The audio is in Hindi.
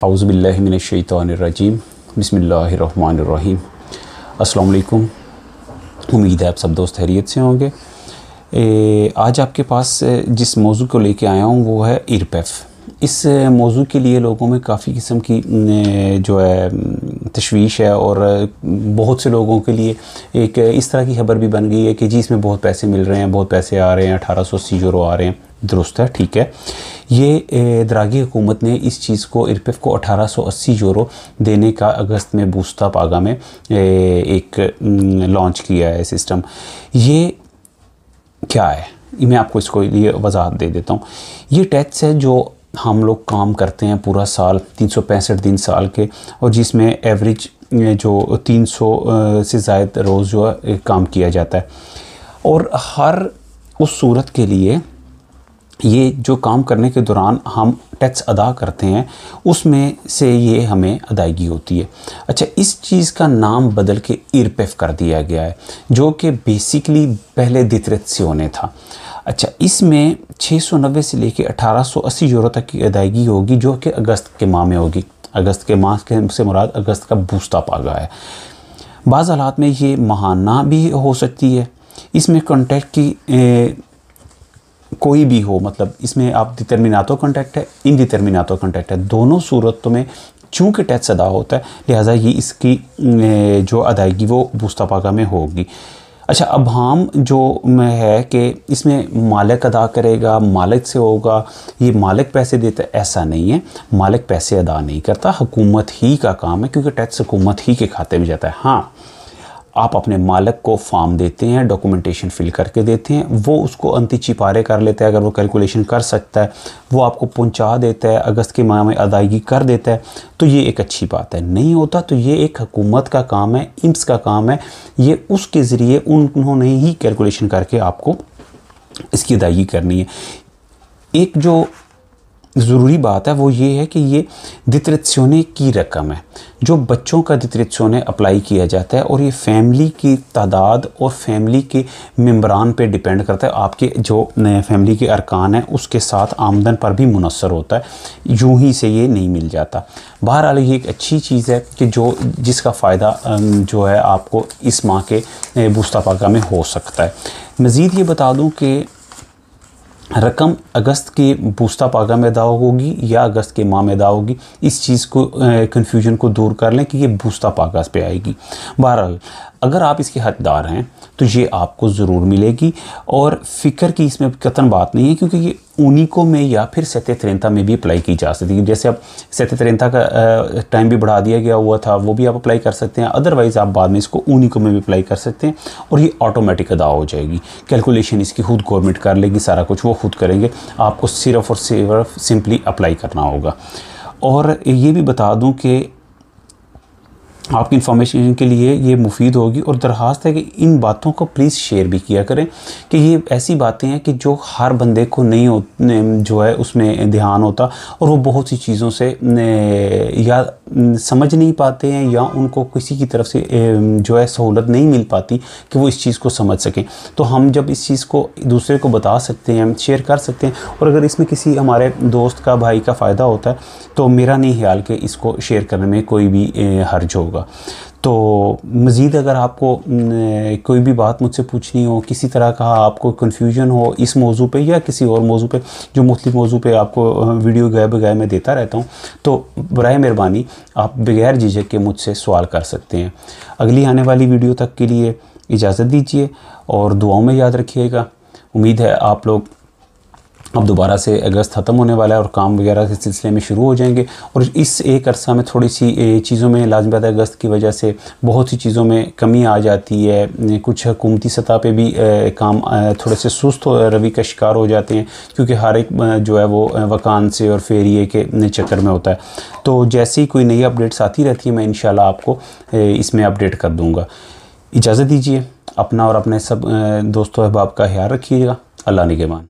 औज़ु बिल्लाहि मिनश शैतानिर रजीम बिस्मिल्लाहिर रहमानिर रहीम। अस्सलाम वालेकुम। उम्मीद है आप सब दोस्त खैरियत से होंगे। आज आपके पास जिस मौजू को लेके आया हूँ वो है इरपेफ। इस मौजू के लिए लोगों में काफ़ी किस्म की जो है तशवीश है और बहुत से लोगों के लिए एक इस तरह की खबर भी बन गई है कि जी इसमें बहुत पैसे मिल रहे हैं, बहुत पैसे आ रहे हैं, 1880 यूरो आ रहे हैं। दुरुस्त है, ठीक है। ये द्रागी हुकूमत ने इस चीज़ को इरपेफ को 1880 यूरो देने का अगस्त में बूस्ता पागा में एक लॉन्च किया है सिस्टम। ये क्या है मैं आपको इसको ये वजाहत दे देता हूँ। ये टैक्स है जो हम लोग काम करते हैं पूरा साल 365 दिन साल के, और जिसमें एवरेज जो 300 से ज़ायद रोज़ जो है काम किया जाता है, और हर उस सूरत के लिए ये जो काम करने के दौरान हम टैक्स अदा करते हैं उसमें से ये हमें अदायगी होती है। अच्छा, इस चीज़ का नाम बदल के इरपेफ कर दिया गया है जो कि बेसिकली पहले दित्रेत्सियोने था। अच्छा, इसमें 690 से लेके 1880 यूरो तक की अदायगी होगी जो कि अगस्त के माह में होगी। अगस्त के माह के से मुराद अगस्त का बूस्ता पागा है। बाज़ हालात में ये माहाना भी हो सकती है। इसमें कॉन्टैक्ट की कोई भी हो, मतलब इसमें आप डिटर्मिनातो कॉन्टैक्ट है, इनडिटर्मिनातो कॉन्टैक्ट है, दोनों सूरतों में चूँकि टैक्स अदा होता है लिहाजा ये इसकी जो अदायगी वो बूस्ता पागा में होगी। अच्छा, अब हम जो है कि इसमें मालिक अदा करेगा, मालिक से होगा, ये मालिक पैसे देता है, ऐसा नहीं है। मालिक पैसे अदा नहीं करता, हुकूमत ही का काम है क्योंकि टैक्स हुकूमत ही के खाते में जाता है। हाँ, आप अपने मालिक को फॉर्म देते हैं, डॉक्यूमेंटेशन फिल करके देते हैं, वो उसको अंतिचिपारे कर लेता है। अगर वो कैलकुलेशन कर सकता है वो आपको पहुंचा देता है, अगस्त के माह में अदायगी कर देता है, तो ये एक अच्छी बात है। नहीं होता तो ये एक हुकूमत का काम है, इम्स का काम है, ये उसके ज़रिए उन्होंने ही कैलकुलेशन करके आपको इसकी अदायगी करनी है। एक जो ज़रूरी बात है वो ये है कि ये दित्रेत्सियोने की रकम है जो बच्चों का दित्रेत्सियोने अप्लाई किया जाता है, और ये फैमिली की तादाद और फैमिली के मेंबरान पे डिपेंड करता है। आपके जो फैमिली के अरकान हैं उसके साथ आमदन पर भी मुनसर होता है, यूं ही से ये नहीं मिल जाता। बहरहाल ये एक अच्छी चीज़ है कि जो जिसका फ़ायदा जो है आपको इस माह के बूस्ता पागा में हो सकता है। मज़ीद ये बता दूँ कि रकम अगस्त के बूस्ता पागा में अदा होगी या अगस्त के माह में अदा होगी, इस चीज़ को कन्फ्यूजन को दूर कर लें कि ये बूस्ता पागा पे आएगी। बहरहाल अगर आप इसके हकदार हैं तो ये आपको ज़रूर मिलेगी, और फ़िक्र की इसमें कतन बात नहीं है क्योंकि ये ऊनिको में या फिर 730 में भी अप्लाई की जा सकती है। जैसे अब 730 का टाइम भी बढ़ा दिया गया हुआ था, वो भी आप अप्लाई कर सकते हैं। अदरवाइज़ आप बाद में इसको ऊनिको में भी अप्लाई कर सकते हैं और ये ऑटोमेटिक अदा हो जाएगी। कैलकुलेशन इसकी खुद गवर्नमेंट कर लेगी, सारा कुछ वो खुद करेंगे, आपको सिर्फ़ और सिर्फ सिंपली अप्लाई करना होगा। और ये भी बता दूँ कि आपकी इन्फॉर्मेशन के लिए ये मुफीद होगी, और दरख्वास्त है कि इन बातों को प्लीज़ शेयर भी किया करें कि ये ऐसी बातें हैं कि जो हर बंदे को नहीं जो है उसमें ध्यान होता, और वो बहुत सी चीज़ों से या समझ नहीं पाते हैं या उनको किसी की तरफ से जो है सहूलत नहीं मिल पाती कि वो इस चीज़ को समझ सकें। तो हम जब इस चीज़ को दूसरे को बता सकते हैं, शेयर कर सकते हैं, और अगर इसमें किसी हमारे दोस्त का, भाई का फ़ायदा होता है तो मेरा नहीं ख्याल कि इसको शेयर करने में कोई भी हर्ज होगा। तो मज़ीद अगर आपको कोई भी बात मुझसे पूछनी हो, किसी तरह का आपको कन्फ्यूजन हो इस मौजू पे या किसी और मौजू पे, जो मुख्तलिफ मौजू पे आपको वीडियो बगैर मैं देता रहता हूँ, तो बराए मेहरबानी आप बगैर झिझक के मुझसे सवाल कर सकते हैं। अगली आने वाली वीडियो तक के लिए इजाज़त दीजिए और दुआओं में याद रखिएगा। उम्मीद है आप लोग अब दोबारा से अगस्त ख़त्म होने वाला है और काम वगैरह के सिलसिले में शुरू हो जाएंगे, और इस एक अरसा में थोड़ी सी चीज़ों में लाजमी बात है अगस्त की वजह से बहुत सी चीज़ों में कमी आ जाती है। कुछ हुकूमती सतह पे भी काम थोड़े से सुस्त रवि का शिकार हो जाते हैं क्योंकि हर एक जो है वो वकांसे और फेरिए के चक्कर में होता है। तो जैसे ही कोई नई अपडेट्स आती रहती है मैं इंशाल्लाह आपको इसमें अपडेट कर दूँगा। इजाज़त दीजिए, अपना और अपने सब दोस्तों अहबाब का ख्याल रखिएगा। अल्लाह निगहबान।